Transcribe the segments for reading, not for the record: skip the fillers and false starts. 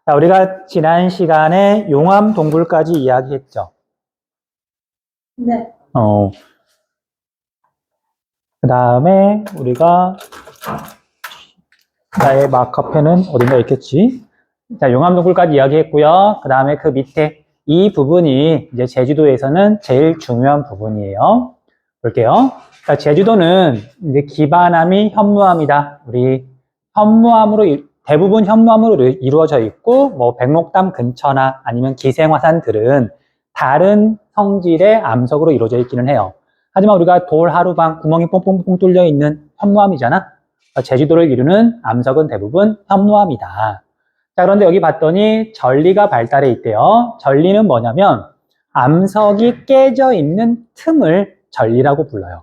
자, 우리가 지난 시간에 용암 동굴까지 이야기했죠. 네. 그 다음에 우리가 나의 마커펜은 어딘가 있겠지. 자, 용암 동굴까지 이야기했고요. 그 다음에 그 밑에 이 부분이 이제 제주도에서는 제일 중요한 부분이에요. 볼게요. 자, 제주도는 이제 기반함이 현무암이다. 우리 대부분 현무암으로 이루어져 있고, 뭐 백록담 근처나 아니면 기생화산들은 다른 성질의 암석으로 이루어져 있기는 해요. 하지만 우리가 돌하루방 구멍이 뽕뽕뽕 뚫려 있는 현무암이잖아. 제주도를 이루는 암석은 대부분 현무암이다. 자, 그런데 여기 봤더니 전리가 발달해 있대요. 전리는 뭐냐면 암석이 깨져 있는 틈을 전리라고 불러요.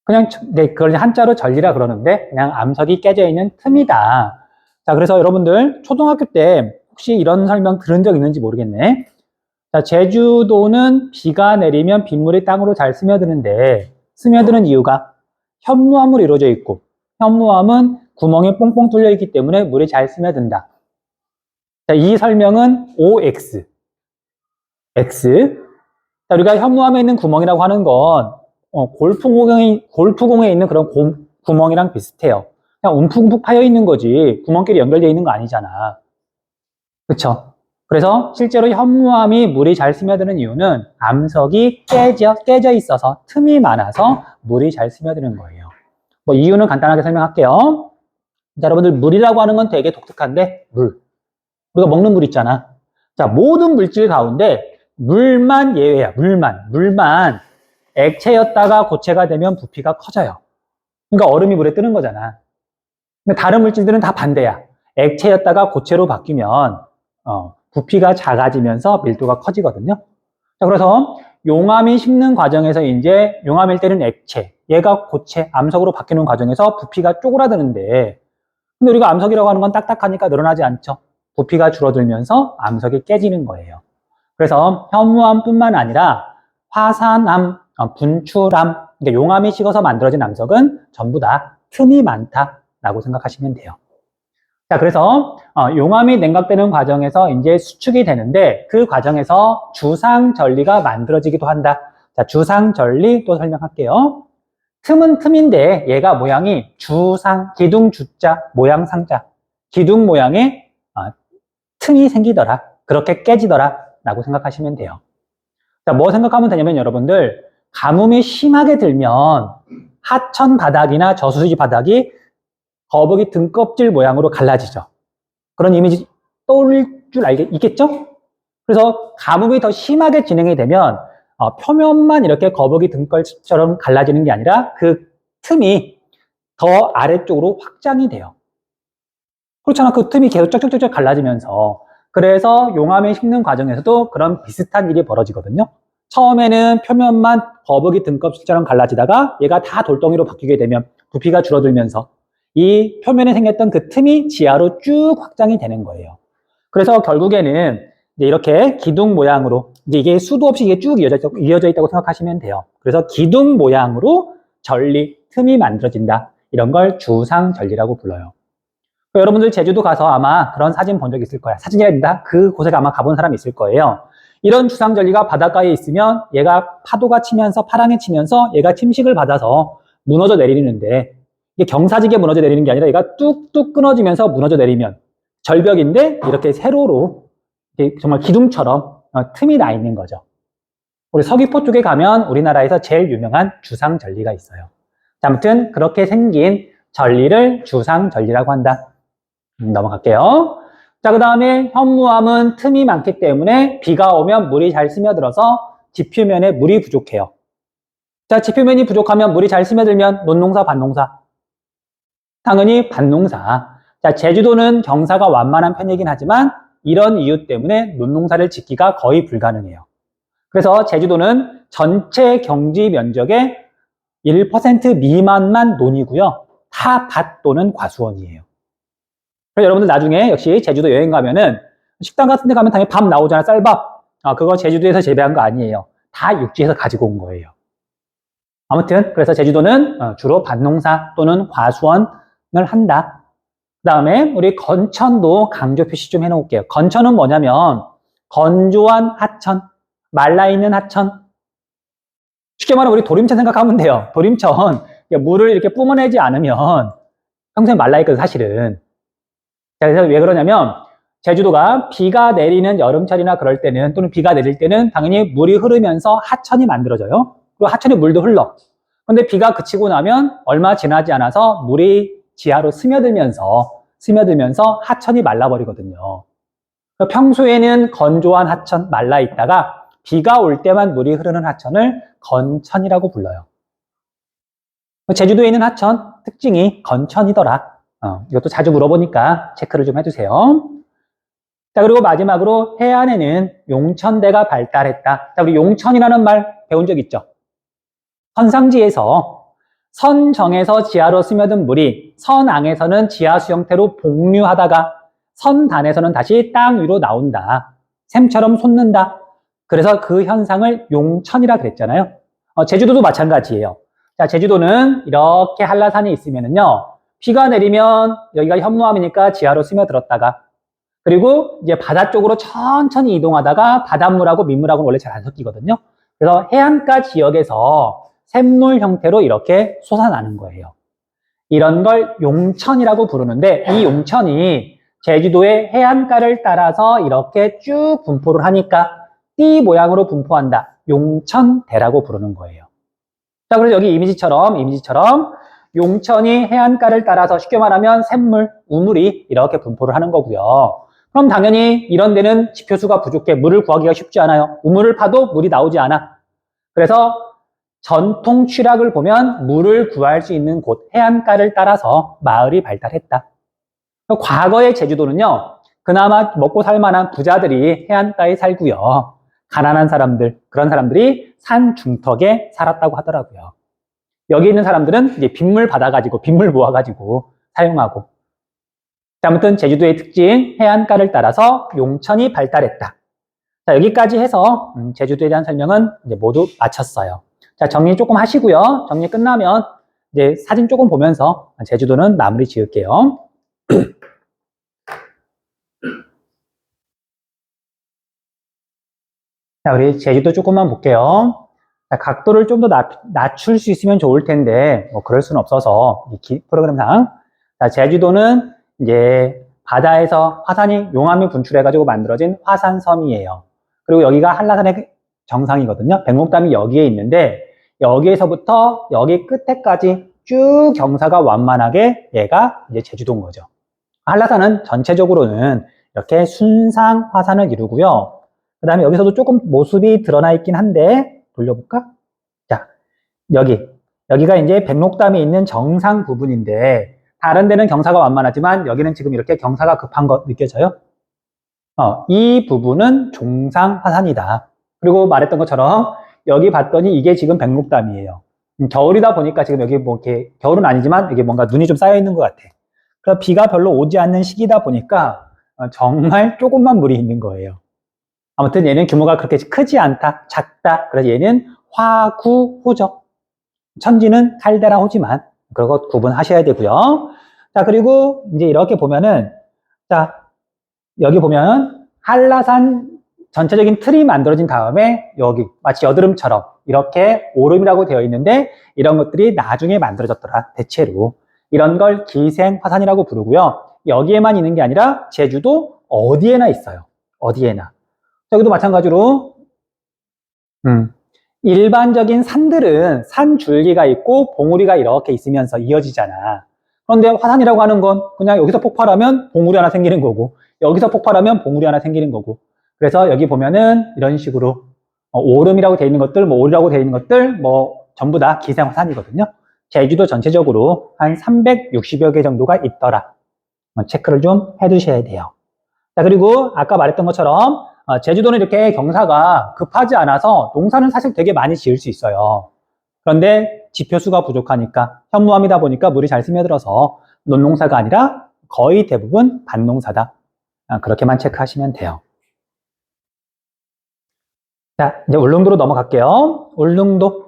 그냥 그걸 한자로 전리라 그러는데 그냥 암석이 깨져 있는 틈이다. 자, 그래서 여러분들 초등학교 때 혹시 이런 설명 들은 적 있는지 모르겠네. 자, 제주도는 비가 내리면 빗물이 땅으로 잘 스며드는데 스며드는 이유가 현무암으로 이루어져 있고 현무암은 구멍이 뽕뽕 뚫려 있기 때문에 물이 잘 스며든다. 자, 이 설명은 OX. X. 자, 우리가 현무암에 있는 구멍이라고 하는 건 골프공에 있는 그런 구멍이랑 비슷해요. 그냥 움푹움푹 파여 있는 거지 구멍끼리 연결되어 있는 거 아니잖아. 그쵸? 그래서 실제로 현무암이 물이 잘 스며드는 이유는 암석이 깨져 있어서 틈이 많아서 물이 잘 스며드는 거예요. 뭐 이유는 간단하게 설명할게요. 자, 여러분들 물이라고 하는 건 되게 독특한데 물. 우리가 먹는 물 있잖아. 자, 모든 물질 가운데 물만 예외야. 물만 액체였다가 고체가 되면 부피가 커져요. 그러니까 얼음이 물에 뜨는 거잖아. 근데 다른 물질들은 다 반대야. 액체였다가 고체로 바뀌면 부피가 작아지면서 밀도가 커지거든요. 자, 그래서 용암이 식는 과정에서 이제 용암일 때는 액체, 얘가 고체, 암석으로 바뀌는 과정에서 부피가 쪼그라드는데 근데 우리가 암석이라고 하는 건 딱딱하니까 늘어나지 않죠. 부피가 줄어들면서 암석이 깨지는 거예요. 그래서 현무암뿐만 아니라 화산암, 분출암, 그러니까 용암이 식어서 만들어진 암석은 전부 다 틈이 많다라고 생각하시면 돼요. 자, 그래서 용암이 냉각되는 과정에서 이제 수축이 되는데 그 과정에서 주상전리가 만들어지기도 한다. 자, 주상전리 또 설명할게요. 틈은 틈인데 얘가 모양이 기둥 주자 모양 상자, 기둥 모양의 틈이 생기더라. 그렇게 깨지더라 라고 생각하시면 돼요. 자, 뭐 생각하면 되냐면 여러분들 가뭄이 심하게 들면 하천 바닥이나 저수지 바닥이 거북이 등껍질 모양으로 갈라지죠. 그런 이미지 떠올릴 줄 있겠죠? 그래서 가뭄이 더 심하게 진행이 되면 표면만 이렇게 거북이 등껍질처럼 갈라지는 게 아니라 그 틈이 더 아래쪽으로 확장이 돼요. 그렇잖아. 그 틈이 계속 쩍쩍쩍 갈라지면서. 그래서 용암이 식는 과정에서도 그런 비슷한 일이 벌어지거든요. 처음에는 표면만 거북이 등껍질처럼 갈라지다가 얘가 다 돌덩이로 바뀌게 되면 부피가 줄어들면서 이 표면에 생겼던 그 틈이 지하로 쭉 확장이 되는 거예요. 그래서 결국에는 이제 이렇게 기둥 모양으로 이제 이게 수도 없이 이게 쭉 이어져 있다고 생각하시면 돼요. 그래서 기둥 모양으로 전리, 틈이 만들어진다. 이런 걸 주상전리라고 불러요. 여러분들 제주도 가서 아마 그런 사진 본 적 있을 거야. 사진이 아니라 그곳에 아마 가본 사람이 있을 거예요. 이런 주상전리가 바닷가에 있으면 얘가 파도가 치면서 파랑이 치면서 얘가 침식을 받아서 무너져 내리는데 이게 경사지게 무너져 내리는 게 아니라 얘가 뚝뚝 끊어지면서 무너져 내리면 절벽인데 이렇게 세로로 정말 기둥처럼 틈이 나 있는 거죠. 우리 서귀포 쪽에 가면 우리나라에서 제일 유명한 주상전리가 있어요. 아무튼 그렇게 생긴 전리를 주상전리라고 한다. 넘어갈게요. 자, 그 다음에 현무암은 틈이 많기 때문에 비가 오면 물이 잘 스며들어서 지표면에 물이 부족해요. 자, 지표면이 부족하면 물이 잘 스며들면 논농사, 밭농사? 당연히 밭농사. 자, 제주도는 경사가 완만한 편이긴 하지만 이런 이유 때문에 논농사를 짓기가 거의 불가능해요. 그래서 제주도는 전체 경지 면적의 1% 미만만 논이고요. 다 밭 또는 과수원이에요. 그래서 여러분들 나중에 역시 제주도 여행 가면은 식당 같은 데 가면 당연히 밥 나오잖아, 쌀밥. 그거 제주도에서 재배한 거 아니에요. 다 육지에서 가지고 온 거예요. 아무튼 그래서 제주도는 주로 밭농사 또는 과수원을 한다. 다음에 우리 건천도 강조 표시 좀 해놓을게요. 건천은 뭐냐면 건조한 하천, 말라있는 하천. 쉽게 말하면 우리 도림천 생각하면 돼요. 도림천, 물을 이렇게 뿜어내지 않으면 평소에 말라있거든, 사실은. 자, 그래서 왜 그러냐면 제주도가 비가 내리는 여름철이나 그럴 때는, 또는 비가 내릴 때는 당연히 물이 흐르면서 하천이 만들어져요. 그리고 하천에 물도 흘러. 근데 비가 그치고 나면 얼마 지나지 않아서 물이 지하로 스며들면서 하천이 말라버리거든요. 평소에는 건조한 하천, 말라 있다가 비가 올 때만 물이 흐르는 하천을 건천이라고 불러요. 제주도에 있는 하천 특징이 건천이더라. 이것도 자주 물어보니까 체크를 좀 해주세요. 자, 그리고 마지막으로 해안에는 용천대가 발달했다. 자, 우리 용천이라는 말 배운 적 있죠? 선상지에서 선정에서 지하로 스며든 물이 선앙에서는 지하수 형태로 복류하다가 선단에서는 다시 땅 위로 나온다. 샘처럼 솟는다. 그래서 그 현상을 용천이라 그랬잖아요. 제주도도 마찬가지예요. 자, 제주도는 이렇게 한라산이 있으면은요, 비가 내리면 여기가 현무암이니까 지하로 스며들었다가, 그리고 이제 바다 쪽으로 천천히 이동하다가 바닷물하고 민물하고는 원래 잘 안 섞이거든요. 그래서 해안가 지역에서 샘물 형태로 이렇게 솟아나는 거예요. 이런 걸 용천이라고 부르는데, 이 용천이 제주도의 해안가를 따라서 이렇게 쭉 분포를 하니까 띠 모양으로 분포한다. 용천대라고 부르는 거예요. 자, 그래서 여기 이미지처럼 용천이 해안가를 따라서 쉽게 말하면 샘물, 우물이 이렇게 분포를 하는 거고요. 그럼 당연히 이런 데는 지표수가 부족해. 물을 구하기가 쉽지 않아요. 우물을 파도 물이 나오지 않아. 그래서 전통 취락을 보면 물을 구할 수 있는 곳, 해안가를 따라서 마을이 발달했다. 과거의 제주도는요, 그나마 먹고 살 만한 부자들이 해안가에 살고요. 가난한 사람들, 그런 사람들이 산 중턱에 살았다고 하더라고요. 여기 있는 사람들은 이제 빗물 받아가지고, 빗물 모아가지고 사용하고. 아무튼 제주도의 특징, 해안가를 따라서 용천이 발달했다. 자, 여기까지 해서 제주도에 대한 설명은 이제 모두 마쳤어요. 자, 정리 조금 하시고요. 정리 끝나면 이제 사진 조금 보면서 제주도는 마무리 지을게요. 자, 우리 제주도 조금만 볼게요. 자, 각도를 좀 더 낮출 수 있으면 좋을 텐데, 뭐 그럴 수는 없어서 이 프로그램상. 자, 제주도는 이제 바다에서 화산이 용암이 분출해가지고 만들어진 화산섬이에요. 그리고 여기가 한라산의 정상이거든요. 백록담이 여기에 있는데 여기에서부터 여기 끝에까지 쭉 경사가 완만하게 얘가 이제 제주도인 거죠. 한라산은 전체적으로는 이렇게 순상 화산을 이루고요. 그 다음에 여기서도 조금 모습이 드러나 있긴 한데 돌려볼까? 자, 여기가 이제 백록담이 있는 정상 부분인데 다른 데는 경사가 완만하지만 여기는 지금 이렇게 경사가 급한 거 느껴져요? 이 부분은 종상 화산이다. 그리고 말했던 것처럼 여기 봤더니 이게 지금 백록담이에요. 겨울이다 보니까 지금 여기 뭐 이렇게 겨울은 아니지만 이게 뭔가 눈이 좀 쌓여 있는 것 같아. 그래서 비가 별로 오지 않는 시기다 보니까 정말 조금만 물이 있는 거예요. 아무튼 얘는 규모가 그렇게 크지 않다, 작다. 그래서 얘는 화구호죠. 천지는 칼데라 호지만 그거 구분하셔야 되고요. 자, 그리고 이제 이렇게 보면은, 자, 여기 보면 한라산 전체적인 틀이 만들어진 다음에 여기 마치 여드름처럼 이렇게 오름이라고 되어 있는데 이런 것들이 나중에 만들어졌더라, 대체로. 이런 걸 기생화산이라고 부르고요. 여기에만 있는 게 아니라 제주도 어디에나 있어요. 어디에나. 여기도 마찬가지로 일반적인 산들은 산 줄기가 있고 봉우리가 이렇게 있으면서 이어지잖아. 그런데 화산이라고 하는 건 그냥 여기서 폭발하면 봉우리 하나 생기는 거고 여기서 폭발하면 봉우리 하나 생기는 거고. 그래서 여기 보면은 이런 식으로 오름이라고 되어 있는 것들, 뭐 오리라고 되어 있는 것들 뭐 전부 다 기생화산이거든요. 제주도 전체적으로 한 360여 개 정도가 있더라. 체크를 좀 해두셔야 돼요. 자, 그리고 아까 말했던 것처럼 제주도는 이렇게 경사가 급하지 않아서 농사는 사실 되게 많이 지을 수 있어요. 그런데 지표수가 부족하니까 현무암이다 보니까 물이 잘 스며들어서 논농사가 아니라 거의 대부분 밭농사다. 그렇게만 체크하시면 돼요. 자, 이제 울릉도로 넘어갈게요. 울릉도.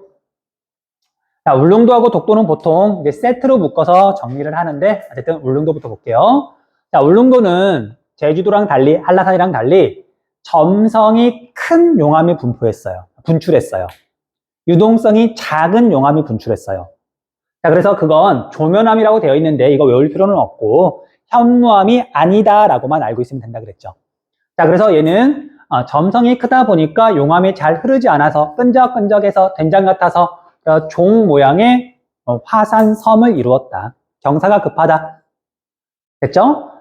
자, 울릉도하고 독도는 보통 이제 세트로 묶어서 정리를 하는데, 어쨌든 울릉도부터 볼게요. 자, 울릉도는 제주도랑 달리, 한라산이랑 달리 점성이 큰 용암이 분출했어요. 유동성이 작은 용암이 분출했어요. 자, 그래서 그건 조면암이라고 되어 있는데 이거 외울 필요는 없고 현무암이 아니다라고만 알고 있으면 된다 그랬죠. 자, 그래서 얘는 점성이 크다 보니까 용암이 잘 흐르지 않아서 끈적끈적해서 된장 같아서 종 모양의 화산섬을 이루었다. 경사가 급하다. 됐죠?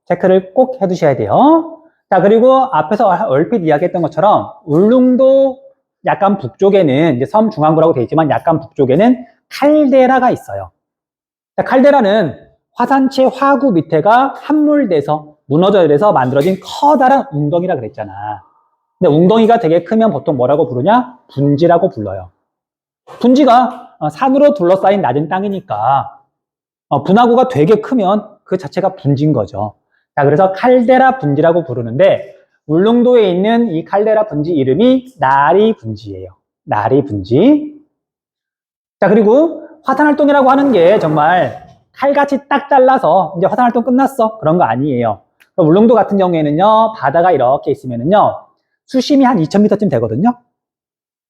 체크를 꼭 해두셔야 돼요. 자, 그리고 앞에서 얼핏 이야기했던 것처럼 울릉도 약간 북쪽에는 이제 섬 중앙부라고 되어 있지만 약간 북쪽에는 칼데라가 있어요. 자, 칼데라는 화산체 화구 밑에가 함몰돼서 무너져야 돼서 만들어진 커다란 웅덩이라 그랬잖아. 근데 웅덩이가 되게 크면 보통 뭐라고 부르냐? 분지라고 불러요. 분지가 산으로 둘러싸인 낮은 땅이니까 분화구가 되게 크면 그 자체가 분지인 거죠. 자, 그래서 칼데라 분지라고 부르는데 울릉도에 있는 이 칼데라 분지 이름이 나리 분지예요. 나리 분지. 자, 그리고 화산활동이라고 하는 게 정말 칼같이 딱 잘라서 이제 화산활동 끝났어. 그런 거 아니에요. 울릉도 같은 경우에는요, 바다가 이렇게 있으면은요, 수심이 한 2000m쯤 되거든요.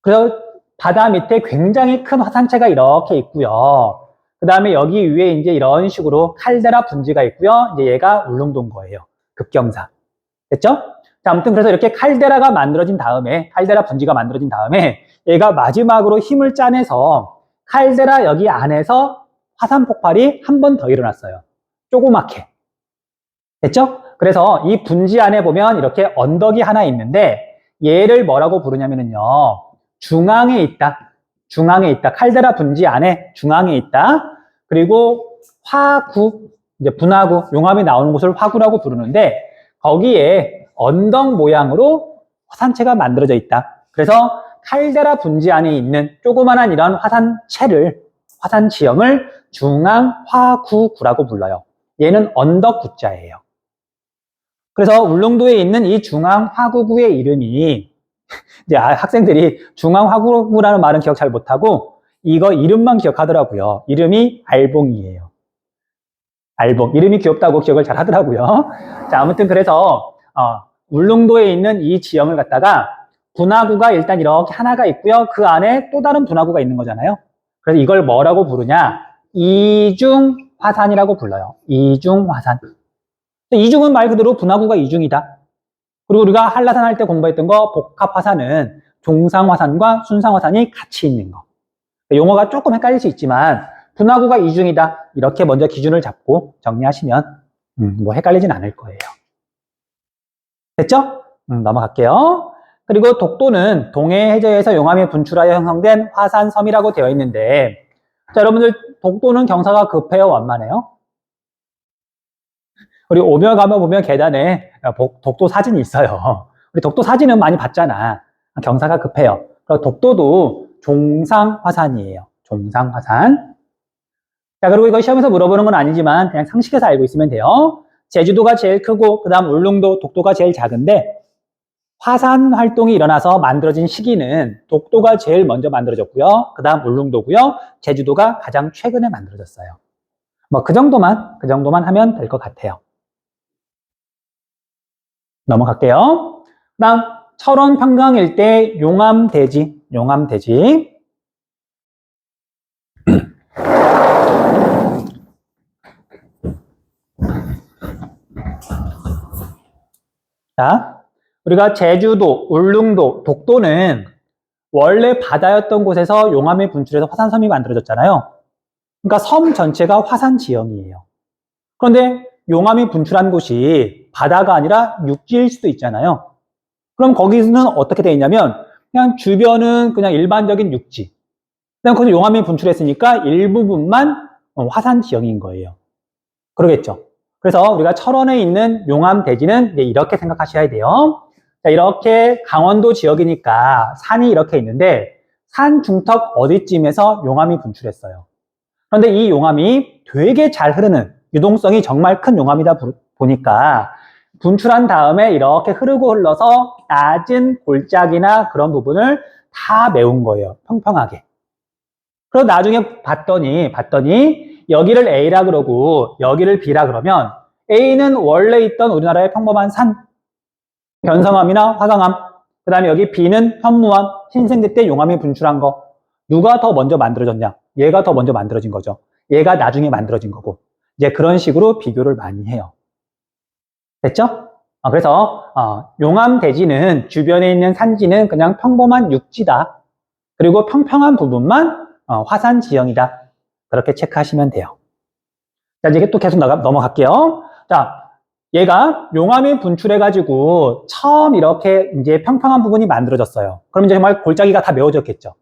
그래서 바다 밑에 굉장히 큰 화산체가 이렇게 있고요. 그 다음에 여기 위에 이제 이런 식으로 칼데라 분지가 있고요. 이제 얘가 울릉도인 거예요. 급경사. 됐죠? 자, 아무튼 그래서 이렇게 칼데라가 만들어진 다음에, 칼데라 분지가 만들어진 다음에 얘가 마지막으로 힘을 짜내서 칼데라 여기 안에서 화산 폭발이 한 번 더 일어났어요. 조그맣게. 됐죠? 그래서 이 분지 안에 보면 이렇게 언덕이 하나 있는데 얘를 뭐라고 부르냐면요. 중앙에 있다. 중앙에 있다. 칼데라 분지 안에 중앙에 있다. 그리고 화구, 이제 분화구, 용암이 나오는 곳을 화구라고 부르는데 거기에 언덕 모양으로 화산체가 만들어져 있다. 그래서 칼데라 분지 안에 있는 조그만한 이런 화산체를, 화산 지형을 중앙화구구라고 불러요. 얘는 언덕 구자예요. 그래서 울릉도에 있는 이 중앙화구구의 이름이 이제 학생들이 중앙화구구라는 말은 기억 잘 못하고 이거 이름만 기억하더라고요. 이름이 알봉이에요. 알봉. 이름이 귀엽다고 기억을 잘 하더라고요. 자, 아무튼 그래서 울릉도에 있는 이 지형을 갖다가 분화구가 일단 이렇게 하나가 있고요. 그 안에 또 다른 분화구가 있는 거잖아요. 그래서 이걸 뭐라고 부르냐? 이중화산이라고 불러요. 이중화산. 이중은 말 그대로 분화구가 이중이다. 그리고 우리가 한라산 할 때 공부했던 거 복합화산은 종상화산과 순상화산이 같이 있는 거. 용어가 조금 헷갈릴 수 있지만 분화구가 이중이다. 이렇게 먼저 기준을 잡고 정리하시면 뭐 헷갈리진 않을 거예요. 됐죠? 넘어갈게요. 그리고 독도는 동해 해저에서 용암이 분출하여 형성된 화산섬이라고 되어 있는데 자, 여러분들 독도는 경사가 급해요? 완만해요? 우리 오며 가며 보면 계단에 독도 사진이 있어요. 우리 독도 사진은 많이 봤잖아. 경사가 급해요. 그리고 독도도 종상화산이에요. 종상화산. 자, 그리고 이거 시험에서 물어보는 건 아니지만 그냥 상식에서 알고 있으면 돼요. 제주도가 제일 크고 그 다음 울릉도, 독도가 제일 작은데 화산 활동이 일어나서 만들어진 시기는 독도가 제일 먼저 만들어졌고요. 그 다음 울릉도고요. 제주도가 가장 최근에 만들어졌어요. 뭐 그 정도만 하면 될 것 같아요. 넘어갈게요. 그 다음 철원 평강 일대 용암대지. 자, 우리가 제주도, 울릉도, 독도는 원래 바다였던 곳에서 용암이 분출해서 화산섬이 만들어졌잖아요. 그러니까 섬 전체가 화산 지형이에요. 그런데 용암이 분출한 곳이 바다가 아니라 육지일 수도 있잖아요. 그럼 거기는 어떻게 되어 있냐면 그냥 주변은 그냥 일반적인 육지. 그냥 거기서 용암이 분출했으니까 일부분만 화산 지형인 거예요. 그러겠죠. 그래서 우리가 철원에 있는 용암 대지는 이렇게 생각하셔야 돼요. 자, 이렇게 강원도 지역이니까 산이 이렇게 있는데 산 중턱 어디쯤에서 용암이 분출했어요. 그런데 이 용암이 되게 잘 흐르는 유동성이 정말 큰 용암이다 보니까 분출한 다음에 이렇게 흐르고 흘러서 낮은 골짜기나 그런 부분을 다 메운 거예요. 평평하게. 그래서 나중에 봤더니 여기를 A라 그러고 여기를 B라 그러면 A는 원래 있던 우리나라의 평범한 산, 변성암이나 화강암, 그 다음에 여기 B는 현무암, 신생대 때 용암이 분출한 거. 누가 더 먼저 만들어졌냐? 얘가 더 먼저 만들어진 거죠. 얘가 나중에 만들어진 거고. 이제 그런 식으로 비교를 많이 해요. 됐죠? 그래서 용암 대지는 주변에 있는 산지는 그냥 평범한 육지다. 그리고 평평한 부분만 화산 지형이다. 그렇게 체크하시면 돼요. 자, 이제 또 계속 넘어갈게요. 자, 얘가 용암이 분출해가지고 처음 이렇게 이제 평평한 부분이 만들어졌어요. 그럼 이제 정말 골짜기가 다 메워졌겠죠.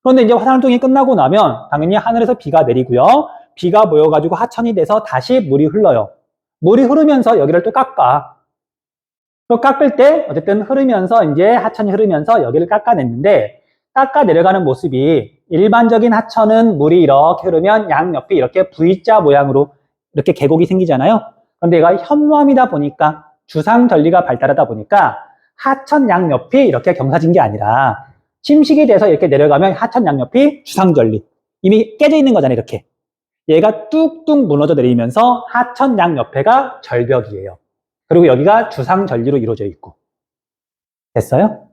그런데 이제 화산활동이 끝나고 나면 당연히 하늘에서 비가 내리고요. 비가 모여가지고 하천이 돼서 다시 물이 흘러요. 물이 흐르면서 여기를 또 깎아. 또 깎을 때 어쨌든 흐르면서 이제 하천이 흐르면서 여기를 깎아냈는데 깎아 내려가는 모습이 일반적인 하천은 물이 이렇게 흐르면 양옆이 이렇게 V자 모양으로 이렇게 계곡이 생기잖아요. 그런데 얘가 현무암이다 보니까 주상절리가 발달하다 보니까 하천 양옆이 이렇게 경사진 게 아니라 침식이 돼서 이렇게 내려가면 하천 양옆이 주상절리. 이미 깨져 있는 거잖아요, 이렇게. 얘가 뚝뚝 무너져 내리면서 하천 양옆에가 절벽이에요. 그리고 여기가 주상절리로 이루어져 있고. 됐어요?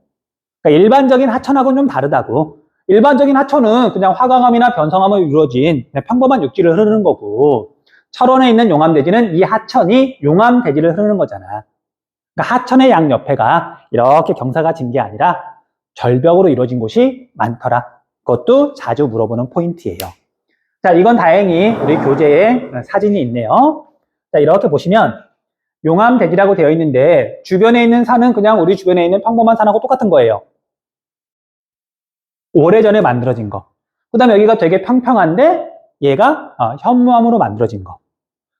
그러니까 일반적인 하천하고는 좀 다르다고. 일반적인 하천은 그냥 화강암이나 변성암으로 이루어진 그냥 평범한 육지를 흐르는 거고, 철원에 있는 용암대지는 이 하천이 용암대지를 흐르는 거잖아. 그러니까 하천의 양옆에가 이렇게 경사가 진 게 아니라 절벽으로 이루어진 곳이 많더라. 그것도 자주 물어보는 포인트예요. 자, 이건 다행히 우리 교재에 사진이 있네요. 자, 이렇게 보시면 용암대지라고 되어 있는데 주변에 있는 산은 그냥 우리 주변에 있는 평범한 산하고 똑같은 거예요. 오래전에 만들어진 거. 그 다음에 여기가 되게 평평한데 얘가 현무암으로 만들어진 거.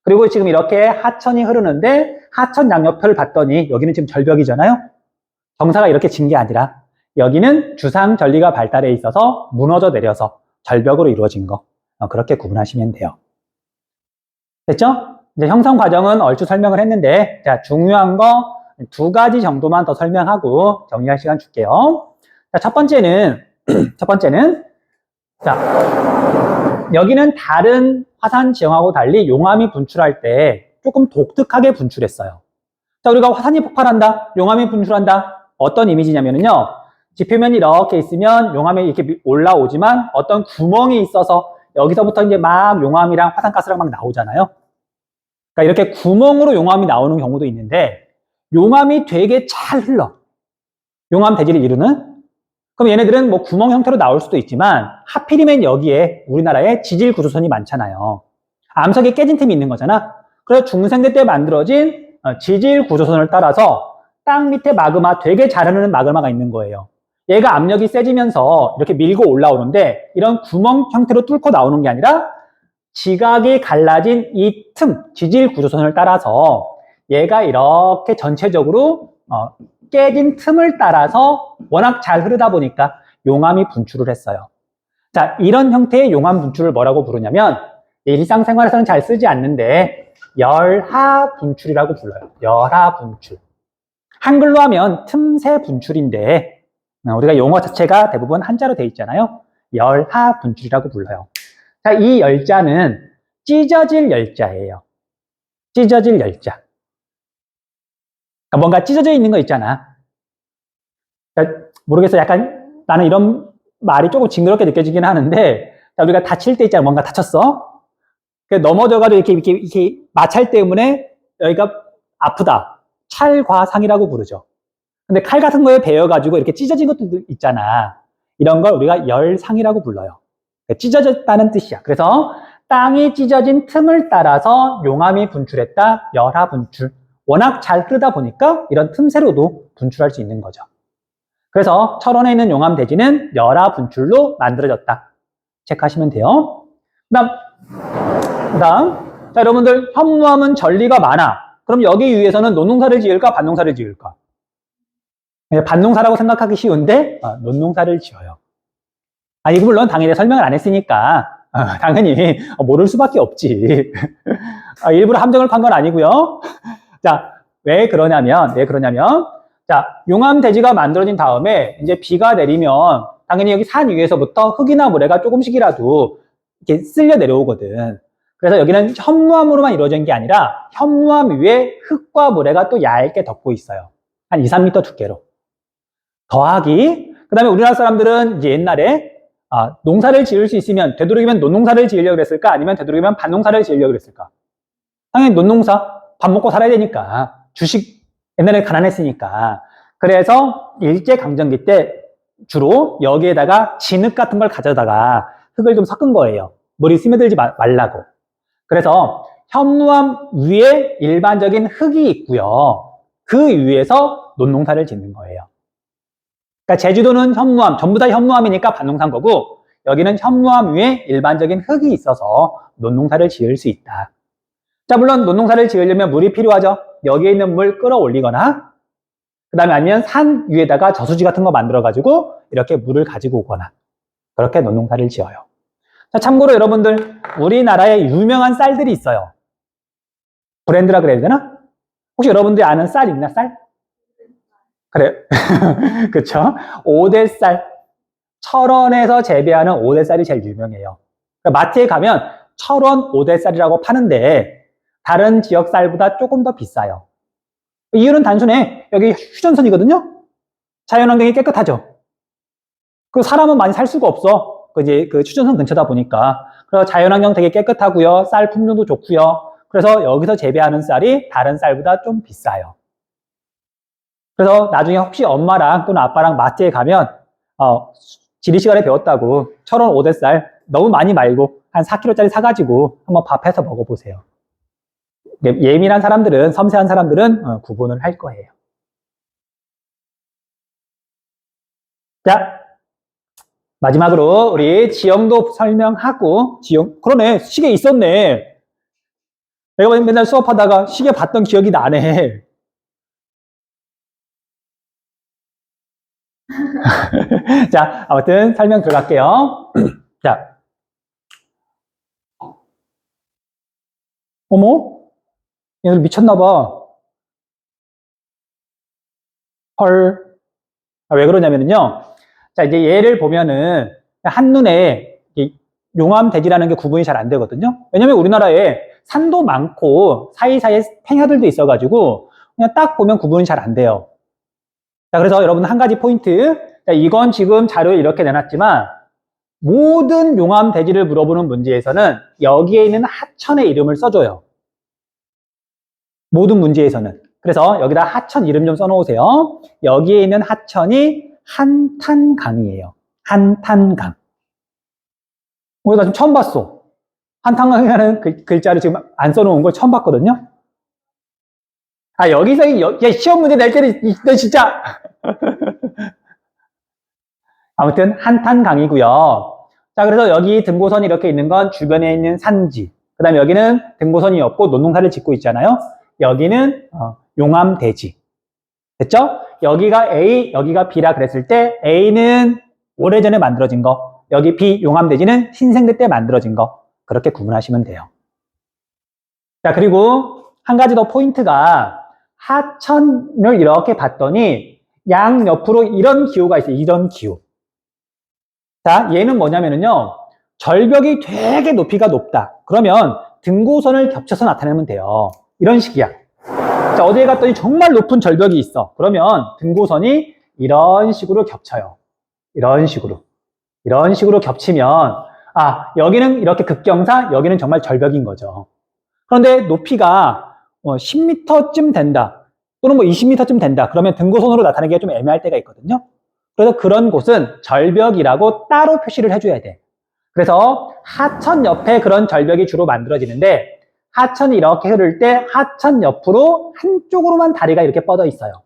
그리고 지금 이렇게 하천이 흐르는데 하천 양옆을 봤더니 여기는 지금 절벽이잖아요. 경사가 이렇게 진 게 아니라 여기는 주상절리가 발달해 있어서 무너져 내려서 절벽으로 이루어진 거. 그렇게 구분하시면 돼요. 됐죠? 이제 형성 과정은 얼추 설명을 했는데 자, 중요한 거 2가지 정도만 더 설명하고 정리할 시간 줄게요. 자, 첫 번째는 자, 여기는 다른 화산 지형하고 달리 용암이 분출할 때 조금 독특하게 분출했어요. 자, 우리가 화산이 폭발한다, 용암이 분출한다. 어떤 이미지냐면요. 지표면이 이렇게 있으면 용암이 이렇게 올라오지만 어떤 구멍이 있어서 여기서부터 이제 막 용암이랑 화산가스랑 막 나오잖아요. 그러니까 이렇게 구멍으로 용암이 나오는 경우도 있는데 용암이 되게 잘 흘러. 용암 대지를 이루는. 그럼 얘네들은 뭐 구멍 형태로 나올 수도 있지만 하필이면 여기에 우리나라에 지질 구조선이 많잖아요. 암석이 깨진 틈이 있는 거잖아. 그래서 중생대 때 만들어진 지질 구조선을 따라서 땅 밑에 마그마, 되게 잘 흐르는 마그마가 있는 거예요. 얘가 압력이 세지면서 이렇게 밀고 올라오는데 이런 구멍 형태로 뚫고 나오는 게 아니라 지각이 갈라진 이 틈, 지질 구조선을 따라서 얘가 이렇게 전체적으로 깨진 틈을 따라서 워낙 잘 흐르다 보니까 용암이 분출을 했어요. 자, 이런 형태의 용암 분출을 뭐라고 부르냐면 일상생활에서는 잘 쓰지 않는데 열하 분출이라고 불러요. 열하 분출. 한글로 하면 틈새 분출인데 우리가 용어 자체가 대부분 한자로 되어 있잖아요. 열하 분출이라고 불러요. 자, 이 열자는 찢어질 열자예요. 찢어질 열자. 그러니까 뭔가 찢어져 있는 거 있잖아. 그러니까 모르겠어. 약간 나는 이런 말이 조금 징그럽게 느껴지긴 하는데, 자, 우리가 다칠 때 있잖아. 뭔가 다쳤어. 넘어져가지고 이렇게 마찰 때문에 여기가 아프다. 찰과상이라고 부르죠. 근데 칼 같은 거에 베어가지고 이렇게 찢어진 것도 있잖아. 이런 걸 우리가 열상이라고 불러요. 찢어졌다는 뜻이야. 그래서 땅이 찢어진 틈을 따라서 용암이 분출했다. 열하 분출. 워낙 잘 흐르다 보니까 이런 틈새로도 분출할 수 있는 거죠. 그래서 철원에 있는 용암 대지는 열하 분출로 만들어졌다. 체크하시면 돼요. 그다음, 자, 여러분들 현무암은 전리가 많아. 그럼 여기 위에서는 논농사를 지을까, 밭농사를 지을까? 밭농사라고 생각하기 쉬운데 논농사를 지어요. 이거 물론 당연히 설명을 안 했으니까 당연히 모를 수밖에 없지. 일부러 함정을 판 건 아니고요. 자, 왜 그러냐면 자, 용암 대지가 만들어진 다음에 이제 비가 내리면 당연히 여기 산 위에서부터 흙이나 모래가 조금씩이라도 이렇게 쓸려 내려오거든. 그래서 여기는 현무암으로만 이루어진 게 아니라 현무암 위에 흙과 모래가 또 얇게 덮고 있어요. 한 2, 3m 두께로. 더하기, 그 다음에 우리나라 사람들은 이제 옛날에 농사를 지을 수 있으면 되도록이면 논농사를 지으려고 그랬을까? 아니면 되도록이면 밭농사를 지으려고 그랬을까? 당연히 논농사, 밥 먹고 살아야 되니까. 주식, 옛날에 가난했으니까. 그래서 일제강점기 때 주로 여기에다가 진흙 같은 걸 가져다가 흙을 좀 섞은 거예요. 물이 스며들지 말라고. 그래서 현무암 위에 일반적인 흙이 있고요. 그 위에서 논농사를 짓는 거예요. 그러니까 제주도는 현무암, 전부 다 현무암이니까 밭농사인 거고, 여기는 현무암 위에 일반적인 흙이 있어서 논농사를 지을 수 있다. 자, 물론 논농사를 지으려면 물이 필요하죠. 여기에 있는 물 끌어올리거나, 그 다음에 아니면 산 위에다가 저수지 같은 거 만들어가지고 이렇게 물을 가지고 오거나, 그렇게 논농사를 지어요. 자, 참고로 여러분들, 우리나라에 유명한 쌀들이 있어요. 브랜드라 그래야 되나? 혹시 여러분들이 아는 쌀 있나, 쌀? 그래. 그쵸? 오대쌀. 철원에서 재배하는 오대쌀이 제일 유명해요. 그러니까 마트에 가면 철원 오대쌀이라고 파는데 다른 지역 쌀보다 조금 더 비싸요. 이유는 단순해. 여기 휴전선이거든요. 자연환경이 깨끗하죠. 그 사람은 많이 살 수가 없어. 이제 그 휴전선 근처다 보니까. 그래서 자연환경 되게 깨끗하고요. 쌀 품질도 좋고요. 그래서 여기서 재배하는 쌀이 다른 쌀보다 좀 비싸요. 그래서 나중에 혹시 엄마랑 또는 아빠랑 마트에 가면 지리 시간에 배웠다고 철원 오대쌀 너무 많이 말고 한 4kg짜리 사가지고 한번 밥해서 먹어보세요. 예민한 사람들은, 섬세한 사람들은 구분을 할 거예요. 자, 마지막으로 우리 지형도 설명하고, 지형, 그러네, 시계 있었네. 내가 맨날 수업하다가 시계 봤던 기억이 나네. 자, 아무튼 설명 들어갈게요. 자, 어머? 얘들 미쳤나봐. 헐. 왜 그러냐면요. 자, 이제 얘를 보면은 한눈에 용암대지라는 게 구분이 잘 안 되거든요. 왜냐면 우리나라에 산도 많고 사이사이에 팽야들도 있어가지고 그냥 딱 보면 구분이 잘 안 돼요. 자, 그래서 여러분 한 가지 포인트. 자, 이건 지금 자료에 이렇게 내놨지만 모든 용암대지를 물어보는 문제에서는 여기에 있는 하천의 이름을 써줘요. 모든 문제에서는. 그래서 여기다 하천 이름 좀 써놓으세요. 여기에 있는 하천이 한탄강이에요. 한탄강. 나 지금 처음 봤어. 한탄강이라는 글자를 지금 안 써놓은 걸 처음 봤거든요. 여기서 야, 시험 문제 낼 때는 너 진짜. 아무튼 한탄강이고요. 자, 그래서 여기 등고선이 이렇게 있는 건 주변에 있는 산지. 그 다음에 여기는 등고선이 없고 논농사를 짓고 있잖아요. 여기는 용암대지. 됐죠? 여기가 A, 여기가 B라 그랬을 때 A는 오래전에 만들어진 거, 여기 B, 용암대지는 신생대 때 만들어진 거. 그렇게 구분하시면 돼요. 자, 그리고 한 가지 더 포인트가 하천을 이렇게 봤더니 양옆으로 이런 기호가 있어요. 이런 기호. 자, 얘는 뭐냐면요. 절벽이 되게 높이가 높다. 그러면 등고선을 겹쳐서 나타내면 돼요. 이런 식이야. 자, 어디에 갔더니 정말 높은 절벽이 있어. 그러면 등고선이 이런 식으로 겹쳐요. 이런 식으로. 이런 식으로 겹치면, 여기는 이렇게 급경사, 여기는 정말 절벽인 거죠. 그런데 높이가 10m쯤 된다. 또는 뭐 20m쯤 된다. 그러면 등고선으로 나타내기가 좀 애매할 때가 있거든요. 그래서 그런 곳은 절벽이라고 따로 표시를 해줘야 돼. 그래서 하천 옆에 그런 절벽이 주로 만들어지는데 하천이 이렇게 흐를 때 하천 옆으로 한쪽으로만 다리가 이렇게 뻗어 있어요.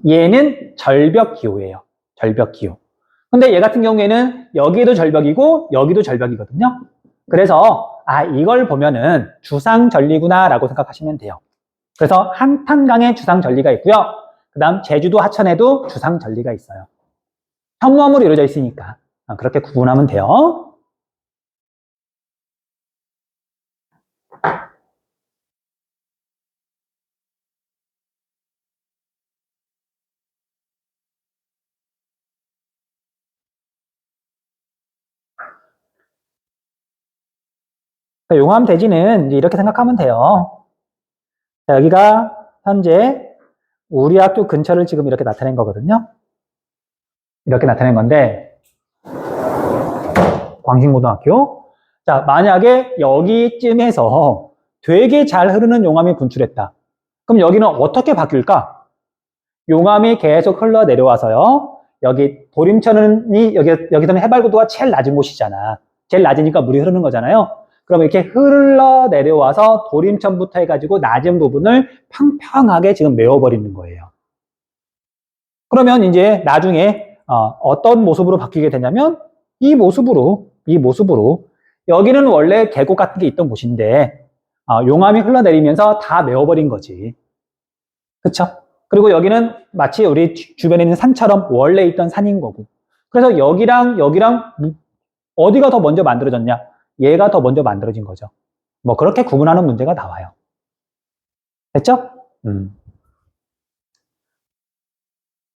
얘는 절벽기호예요. 절벽기호. 근데 얘 같은 경우에는 여기도 절벽이고 여기도 절벽이거든요. 그래서 이걸 보면은 주상절리구나 라고 생각하시면 돼요. 그래서 한탄강에 주상절리가 있고요. 그 다음 제주도 하천에도 주상절리가 있어요. 현무암으로 이루어져 있으니까 그렇게 구분하면 돼요. 그러니까 용암 대지는 이제 이렇게 생각하면 돼요. 자, 여기가 현재 우리 학교 근처를 지금 이렇게 나타낸 거거든요. 이렇게 나타낸 건데, 광신고등학교. 자, 만약에 여기쯤에서 되게 잘 흐르는 용암이 분출했다. 그럼 여기는 어떻게 바뀔까? 용암이 계속 흘러내려와서요. 여기 도림천이 여기서는 해발고도가 제일 낮은 곳이잖아. 제일 낮으니까 물이 흐르는 거잖아요. 그럼 이렇게 흘러내려와서 도림천부터 해가지고 낮은 부분을 평평하게 지금 메워버리는 거예요. 그러면 이제 나중에 어떤 모습으로 바뀌게 되냐면 이 모습으로 여기는 원래 계곡 같은 게 있던 곳인데 용암이 흘러내리면서 다 메워버린 거지. 그쵸? 그리고 여기는 마치 우리 주변에 있는 산처럼 원래 있던 산인 거고. 그래서 여기랑 어디가 더 먼저 만들어졌냐? 얘가 더 먼저 만들어진 거죠. 뭐 그렇게 구분하는 문제가 나와요. 됐죠?